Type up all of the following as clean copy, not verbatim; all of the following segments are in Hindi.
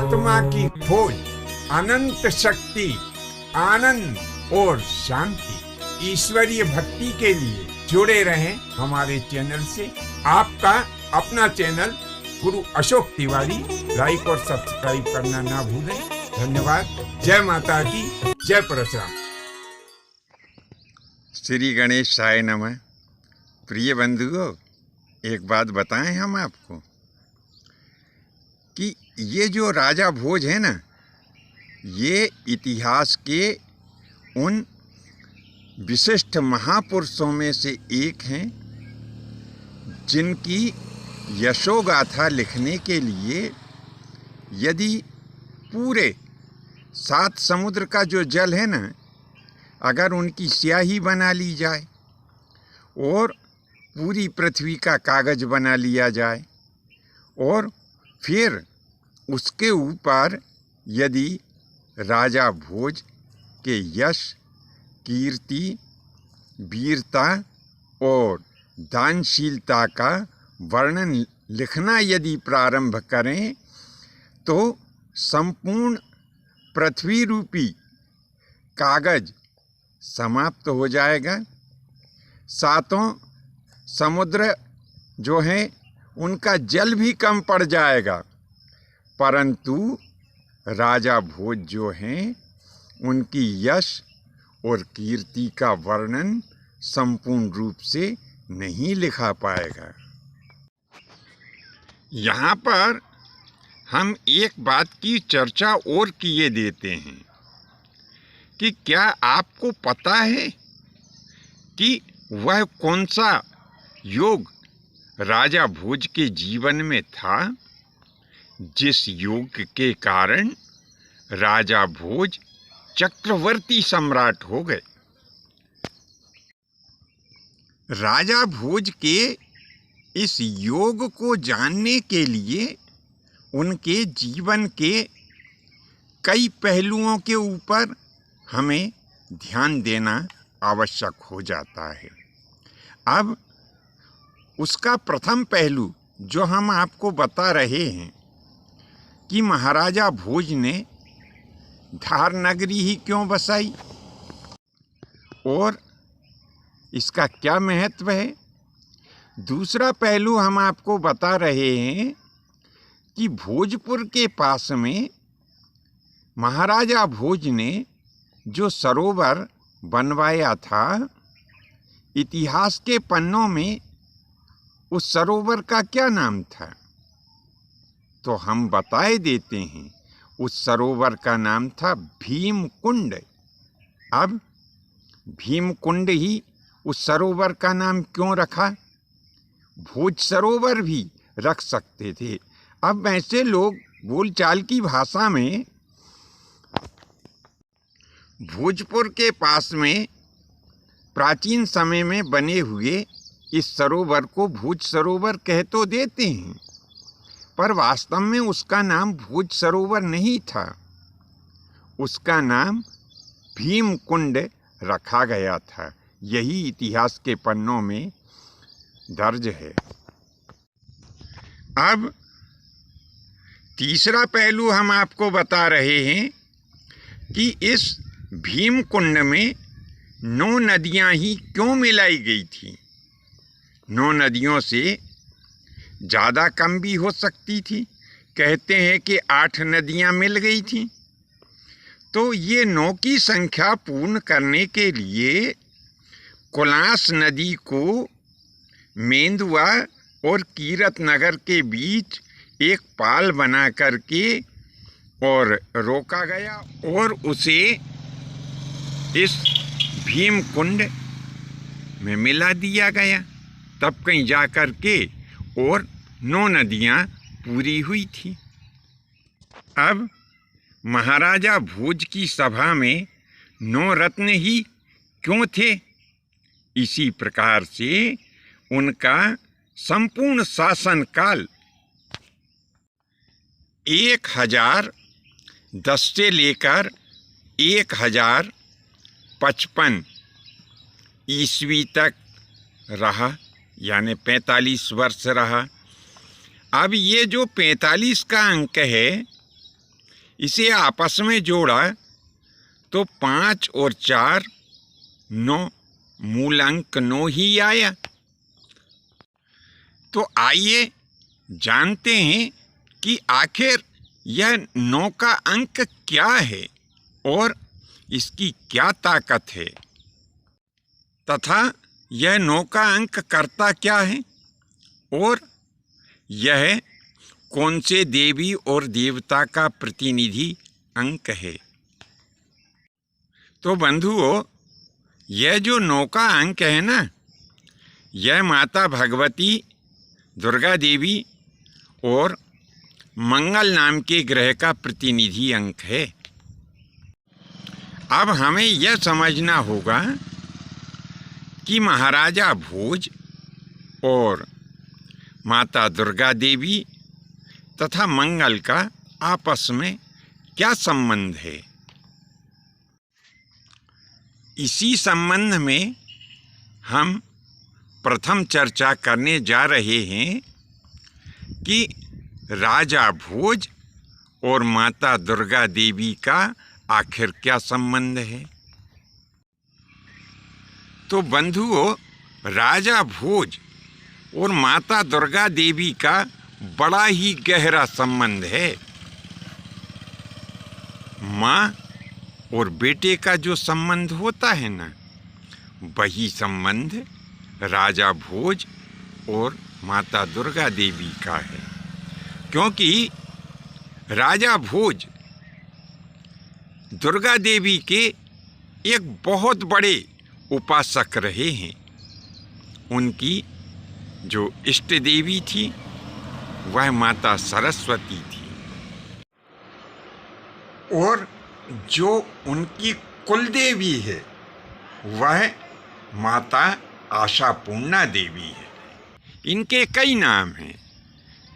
आत्मा की खोज, अनंत शक्ति, आनंद और शांति, ईश्वरीय भक्ति के लिए जुड़े रहें हमारे चैनल से। आपका अपना चैनल गुरु अशोक तिवारी। लाइक और सब्सक्राइब करना ना भूलें। धन्यवाद। जय माता की, जय परशुराम। श्री गणेशाय नमः। प्रिय बंधुओं, एक बात बताएं हम आपको कि ये जो राजा भोज है ना, ये इतिहास के उन विशिष्ट महापुरुषों में से एक हैं जिनकी यशोगाथा लिखने के लिए यदि पूरे 7 समुद्र का जो जल है ना, अगर उनकी स्याही बना ली जाए और पूरी पृथ्वी का कागज बना लिया जाए और फिर उसके ऊपर यदि राजा भोज के यश, कीर्ति, वीरता और दानशीलता का वर्णन लिखना यदि प्रारंभ करें तो संपूर्ण पृथ्वी रूपी कागज समाप्त हो जाएगा। 7 समुद्र जो हैं उनका जल भी कम पड़ जाएगा, परंतु राजा भोज जो हैं उनकी यश और कीर्ति का वर्णन संपूर्ण रूप से नहीं लिखा पाएगा। यहाँ पर हम एक बात की चर्चा और किए देते हैं कि क्या आपको पता है कि वह कौन सा योग राजा भोज के जीवन में था जिस योग के कारण राजा भोज चक्रवर्ती सम्राट हो गए। राजा भोज के इस योग को जानने के लिए उनके जीवन के कई पहलुओं के ऊपर हमें ध्यान देना आवश्यक हो जाता है। अब उसका प्रथम पहलू जो हम आपको बता रहे हैं कि महाराजा भोज ने धार नगरी ही क्यों बसाई और इसका क्या महत्व है। दूसरा पहलू हम आपको बता रहे हैं कि भोजपुर के पास में महाराजा भोज ने जो सरोवर बनवाया था, इतिहास के पन्नों में उस सरोवर का क्या नाम था, तो हम बताए देते हैं। उस सरोवर का नाम था भीमकुंड। अब भीमकुंड ही उस सरोवर का नाम क्यों रखा? भोज सरोवर भी रख सकते थे। अब ऐसे लोग बोलचाल की भाषा में भोजपुर के पास में प्राचीन समय में बने हुए इस सरोवर को भोज सरोवर कह तो देते हैं, पर वास्तव में उसका नाम भोज सरोवर नहीं था। उसका नाम भीमकुंड रखा गया था। यही इतिहास के पन्नों में दर्ज है। अब तीसरा पहलू हम आपको बता रहे हैं कि इस भीमकुंड में 9 नदियां ही क्यों मिलाई गई थी। 9 नदियों से ज़्यादा कम भी हो सकती थी। कहते हैं कि 8 नदियां मिल गई थी। तो ये 9 की संख्या पूर्ण करने के लिए कोलास नदी को मेंदुआ और कीरत नगर के बीच एक पाल बना करके और रोका गया और उसे इस भीमकुंड में मिला दिया गया। तब कहीं जा कर के और 9 नदियां पूरी हुई थी। अब महाराजा भोज की सभा में 9 रत्न ही क्यों थे? इसी प्रकार से उनका संपूर्ण शासनकाल 1010 से लेकर 1055 ईस्वी तक रहा, यानी 45 वर्ष रहा। अब ये जो 45 का अंक है, इसे आपस में जोड़ा तो 5 और 4 9, मूल अंक 9 ही आया। तो आइए जानते हैं कि आखिर यह 9 का अंक क्या है और इसकी क्या ताकत है, तथा यह 9 का अंक करता क्या है और यह कौन से देवी और देवता का प्रतिनिधि अंक है। तो बंधुओं, यह जो 9 का अंक है ना, यह माता भगवती, दुर्गा देवी और मंगल नाम के ग्रह का प्रतिनिधि अंक है। अब हमें यह समझना होगा कि महाराजा भोज और माता दुर्गा देवी तथा मंगल का आपस में क्या संबंध है। इसी संबंध में हम प्रथम चर्चा करने जा रहे हैं कि राजा भोज और माता दुर्गा देवी का आखिर क्या संबंध है। तो बंधुओं, राजा भोज और माता दुर्गा देवी का बड़ा ही गहरा संबंध है। माँ और बेटे का जो संबंध होता है ना, वही संबंध राजा भोज और माता दुर्गा देवी का है। क्योंकि राजा भोज दुर्गा देवी के एक बहुत बड़े उपासक रहे हैं। उनकी जो इष्ट देवी थी वह माता सरस्वती थी, और जो उनकी कुल देवी है वह माता आशापूर्णा देवी है। इनके कई नाम हैं।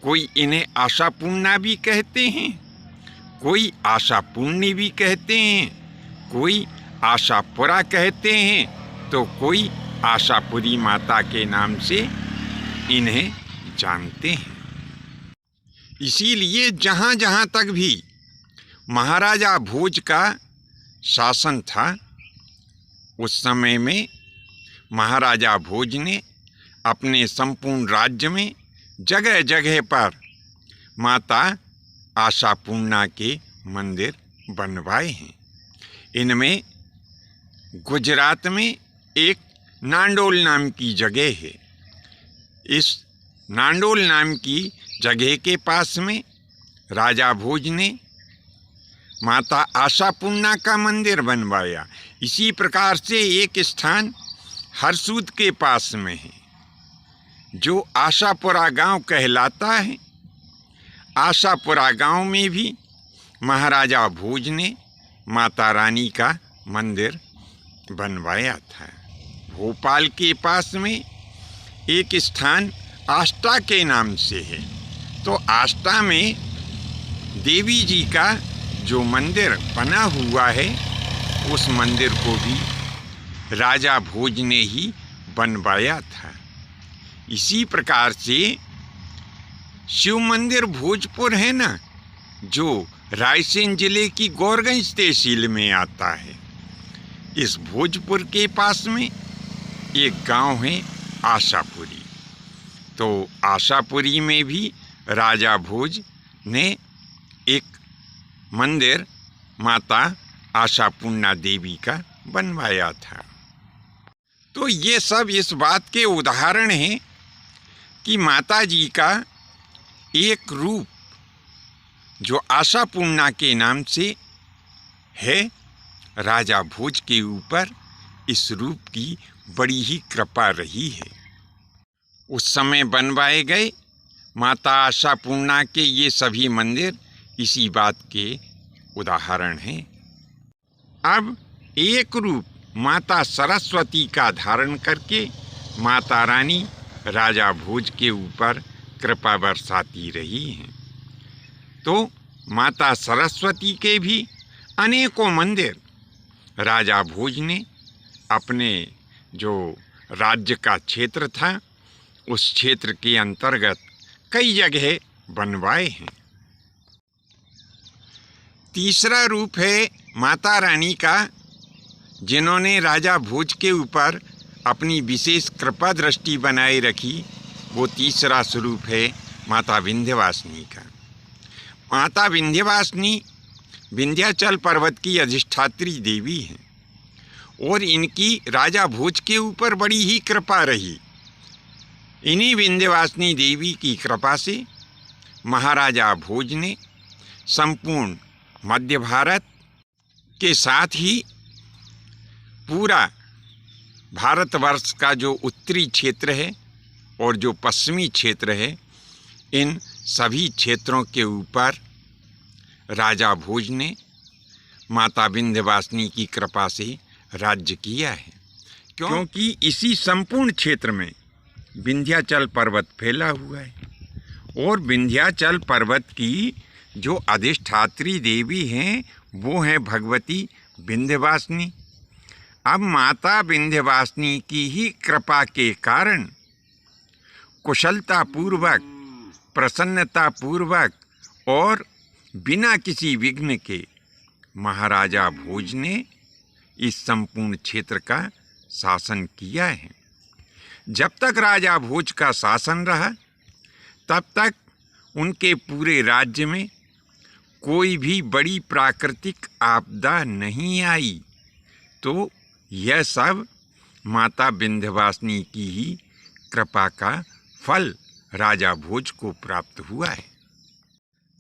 कोई इन्हें आशापूर्णा भी कहते हैं, कोई आशापूर्णी भी कहते हैं, कोई आशापुरा कहते हैं, तो कोई आशापुरी माता के नाम से इन्हें जानते हैं। इसीलिए जहाँ जहाँ तक भी महाराजा भोज का शासन था, उस समय में महाराजा भोज ने अपने संपूर्ण राज्य में जगह जगह पर माता आशापूर्णा के मंदिर बनवाए हैं। इनमें गुजरात में एक नांडोल नाम की जगह है। इस नांडोल नाम की जगह के पास में राजा भोज ने माता आशापूर्णा का मंदिर बनवाया। इसी प्रकार से एक स्थान हरसूद के पास में है, जो आशापुरा गांव कहलाता है। आशापुरा गांव में भी महाराजा भोज ने माता रानी का मंदिर बनवाया था। भोपाल के पास में एक स्थान आष्टा के नाम से है। तो आष्टा में देवी जी का जो मंदिर बना हुआ है, उस मंदिर को भी राजा भोज ने ही बनवाया था। इसी प्रकार से शिव मंदिर भोजपुर है ना, जो रायसेन जिले की गौरगंज तहसील में आता है, इस भोजपुर के पास में एक गांव है आशापुरी। तो आशापुरी में भी राजा भोज ने एक मंदिर माता आशापूर्णा देवी का बनवाया था। तो ये सब इस बात के उदाहरण हैं कि माता जी का एक रूप जो आशापूर्णा के नाम से है, राजा भोज के ऊपर इस रूप की बड़ी ही कृपा रही है। उस समय बनवाए गए माता आशापूर्णा के ये सभी मंदिर इसी बात के उदाहरण हैं। अब एक रूप माता सरस्वती का धारण करके माता रानी राजा भोज के ऊपर कृपा बरसाती रही हैं। तो माता सरस्वती के भी अनेकों मंदिर राजा भोज ने अपने जो राज्य का क्षेत्र था, उस क्षेत्र के अंतर्गत कई जगह बनवाए हैं। तीसरा रूप है माता रानी का, जिन्होंने राजा भोज के ऊपर अपनी विशेष कृपा दृष्टि बनाए रखी। वो तीसरा स्वरूप है माता विंध्यवासिनी का। माता विंध्यवासिनी विंध्याचल पर्वत की अधिष्ठात्री देवी हैं और इनकी राजा भोज के ऊपर बड़ी ही कृपा रही। इन्हीं विंध्यवासिनी देवी की कृपा से महाराजा भोज ने संपूर्ण मध्य भारत के साथ ही पूरा भारतवर्ष का जो उत्तरी क्षेत्र है और जो पश्चिमी क्षेत्र है, इन सभी क्षेत्रों के ऊपर राजा भोज ने माता विंध्यवासिनी की कृपा से राज्य किया है। क्योंकि इसी संपूर्ण क्षेत्र में विंध्याचल पर्वत फैला हुआ है और विंध्याचल पर्वत की जो अधिष्ठात्री देवी हैं वो हैं भगवती विंध्यवासिनी। अब माता विंध्यवासिनी की ही कृपा के कारण कुशलतापूर्वक, प्रसन्नतापूर्वक और बिना किसी विघ्न के महाराजा भोज ने इस संपूर्ण क्षेत्र का शासन किया है। जब तक राजा भोज का शासन रहा तब तक उनके पूरे राज्य में कोई भी बड़ी प्राकृतिक आपदा नहीं आई। तो यह सब माता विंध्यवासिनी की ही कृपा का फल राजा भोज को प्राप्त हुआ है।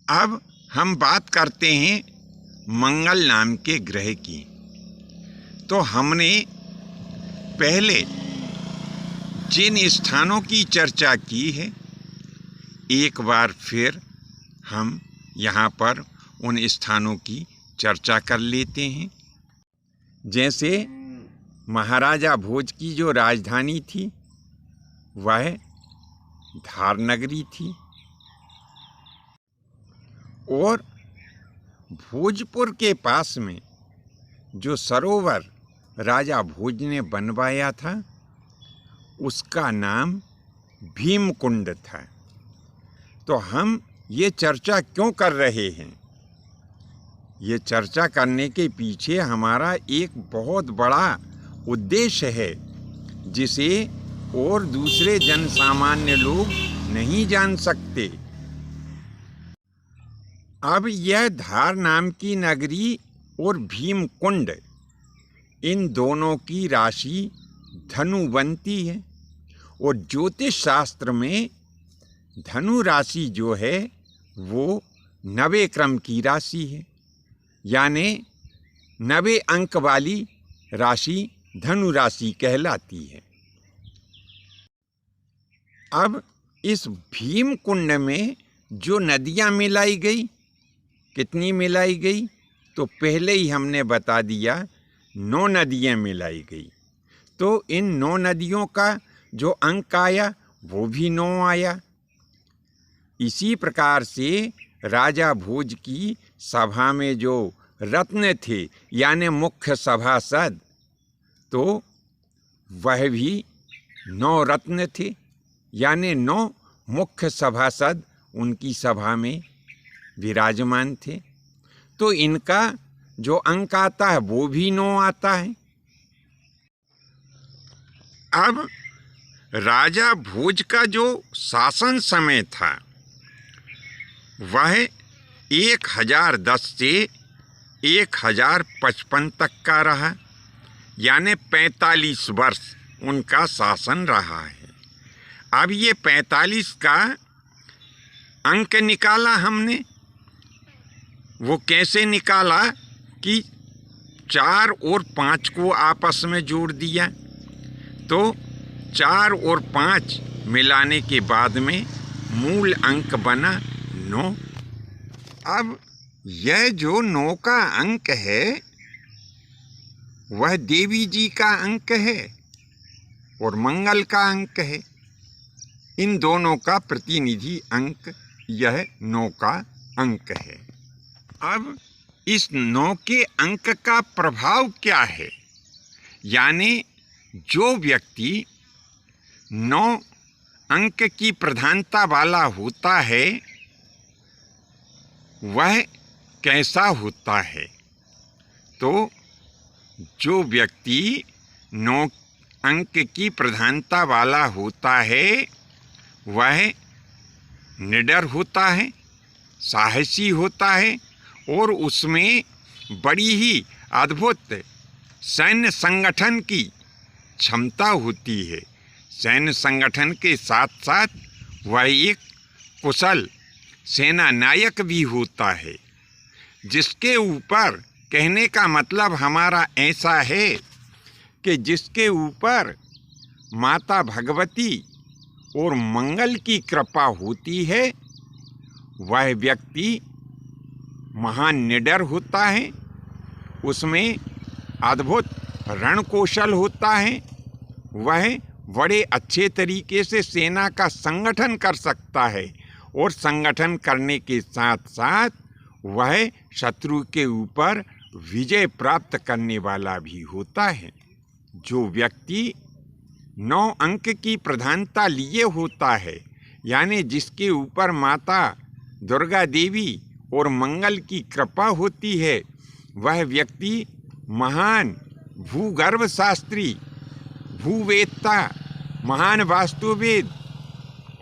अब हम बात करते हैं मंगल नाम के ग्रह की। तो हमने पहले जिन स्थानों की चर्चा की है, एक बार फिर हम यहाँ पर उन स्थानों की चर्चा कर लेते हैं। जैसे महाराजा भोज की जो राजधानी थी वह धारनगरी थी और भोजपुर के पास में जो सरोवर राजा भोज ने बनवाया था उसका नाम भीमकुंड था। तो हम ये चर्चा क्यों कर रहे हैं? ये चर्चा करने के पीछे हमारा एक बहुत बड़ा उद्देश्य है जिसे और दूसरे जनसामान्य लोग नहीं जान सकते। अब यह धार नाम की नगरी और भीमकुंड, इन दोनों की राशि धनु बनती है और ज्योतिष शास्त्र में धनु राशि जो है वो 90 क्रम की राशि है, यानी 90 अंक वाली राशि धनु राशि कहलाती है। अब इस भीमकुंड में जो नदियां मिलाई गई, कितनी मिलाई गई? तो पहले ही हमने बता दिया 9 नदियां मिलाई गई। तो इन 9 नदियों का जो अंक आया वो भी 9 आया। इसी प्रकार से राजा भोज की सभा में जो रत्न थे यानी मुख्य सभासद, तो वह भी 9 रत्न थे, यानी 9 मुख्य सभासद उनकी सभा में विराजमान थे। तो इनका जो अंक आता है वो भी 9 आता है। अब राजा भोज का जो शासन समय था वह 1010 से 1055 तक का रहा, यानी 45 वर्ष उनका शासन रहा है। अब ये 45 का अंक निकाला हमने। वो कैसे निकाला कि 4 और 5 को आपस में जोड़ दिया, तो 4 और 5 मिलाने के बाद में मूल अंक बना 9। अब यह जो 9 का अंक है वह देवी जी का अंक है और मंगल का अंक है। इन दोनों का प्रतिनिधि अंक यह 9 का अंक है। अब इस 9 के अंक का प्रभाव क्या है? यानी जो व्यक्ति 9 अंक की प्रधानता वाला होता है वह कैसा होता है? तो जो व्यक्ति 9 अंक की प्रधानता वाला होता है वह निडर होता है, साहसी होता है और उसमें बड़ी ही अद्भुत सैन्य संगठन की क्षमता होती है। सैन्य संगठन के साथ साथ वह एक कुशल सेना नायक भी होता है, जिसके ऊपर कहने का मतलब हमारा ऐसा है कि जिसके ऊपर माता भगवती और मंगल की कृपा होती है वह व्यक्ति महान निडर होता है, उसमें अद्भुत रणकौशल होता है, वह बड़े अच्छे तरीके से सेना का संगठन कर सकता है और संगठन करने के साथ साथ वह शत्रु के ऊपर विजय प्राप्त करने वाला भी होता है। जो व्यक्ति 9 अंक की प्रधानता लिए होता है, यानी जिसके ऊपर माता दुर्गा देवी और मंगल की कृपा होती है, वह व्यक्ति महान भूगर्भ शास्त्री, भूवेत्ता, महान वास्तुविद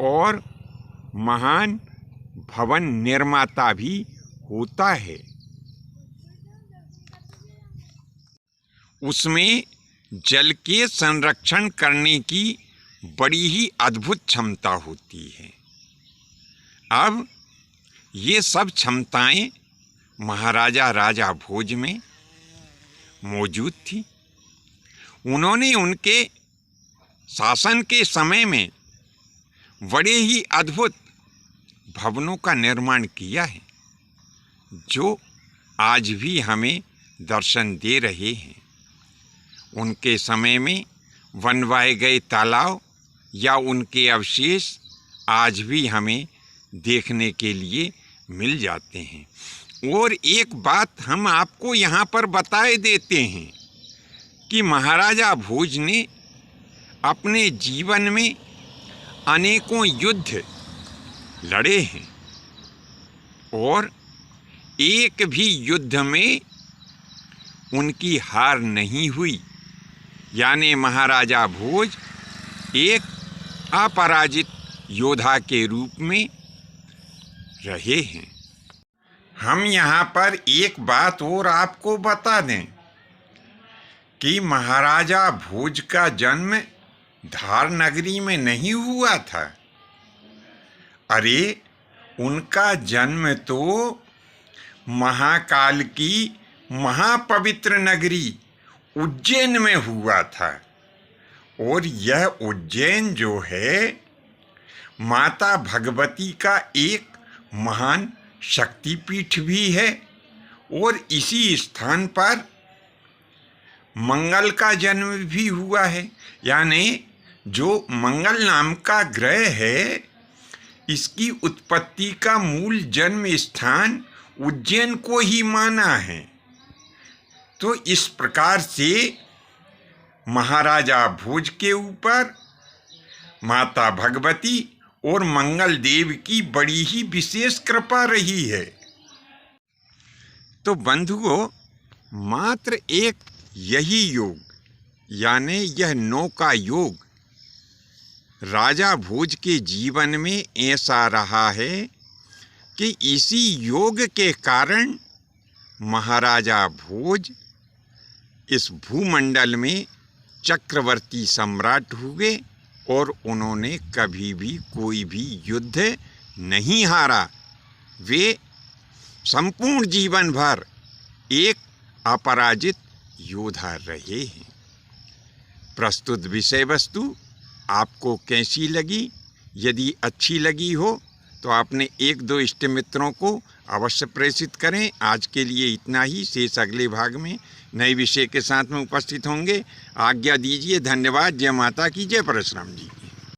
और महान भवन निर्माता भी होता है। उसमें जल के संरक्षण करने की बड़ी ही अद्भुत क्षमता होती है। अब ये सब क्षमताएं महाराजा राजा भोज में मौजूद थी। उन्होंने उनके शासन के समय में बड़े ही अद्भुत भवनों का निर्माण किया है, जो आज भी हमें दर्शन दे रहे हैं। उनके समय में बनवाए गए तालाब या उनके अवशेष आज भी हमें देखने के लिए मिल जाते हैं। और एक बात हम आपको यहाँ पर बताए देते हैं कि महाराजा भोज ने अपने जीवन में अनेकों युद्ध लड़े हैं और एक भी युद्ध में उनकी हार नहीं हुई, यानी महाराजा भोज एक अपराजित योद्धा के रूप में रहे हैं। हम यहाँ पर एक बात और आपको बता दें कि महाराजा भोज का जन्म धार नगरी में नहीं हुआ था। अरे उनका जन्म तो महाकाल की महापवित्र नगरी उज्जैन में हुआ था। और यह उज्जैन जो है माता भगवती का एक महान शक्तिपीठ भी है और इसी स्थान पर मंगल का जन्म भी हुआ है। यानी जो मंगल नाम का ग्रह है, इसकी उत्पत्ति का मूल जन्म स्थान उज्जैन को ही माना है। तो इस प्रकार से महाराजा भोज के ऊपर माता भगवती और मंगल देव की बड़ी ही विशेष कृपा रही है। तो बंधुओं, मात्र एक यही योग, यानी यह 9 का योग राजा भोज के जीवन में ऐसा रहा है कि इसी योग के कारण महाराजा भोज इस भूमंडल में चक्रवर्ती सम्राट हुए और उन्होंने कभी भी कोई भी युद्ध नहीं हारा। वे संपूर्ण जीवन भर एक अपराजित योद्धा रहे हैं। प्रस्तुत विषय वस्तु आपको कैसी लगी? यदि अच्छी लगी हो तो अपने 1-2 इष्ट मित्रों को अवश्य प्रेषित करें। आज के लिए इतना ही। शेष अगले भाग में नए विषय के साथ में उपस्थित होंगे। आज्ञा दीजिए। धन्यवाद। जय माता की जय। परशुराम जी।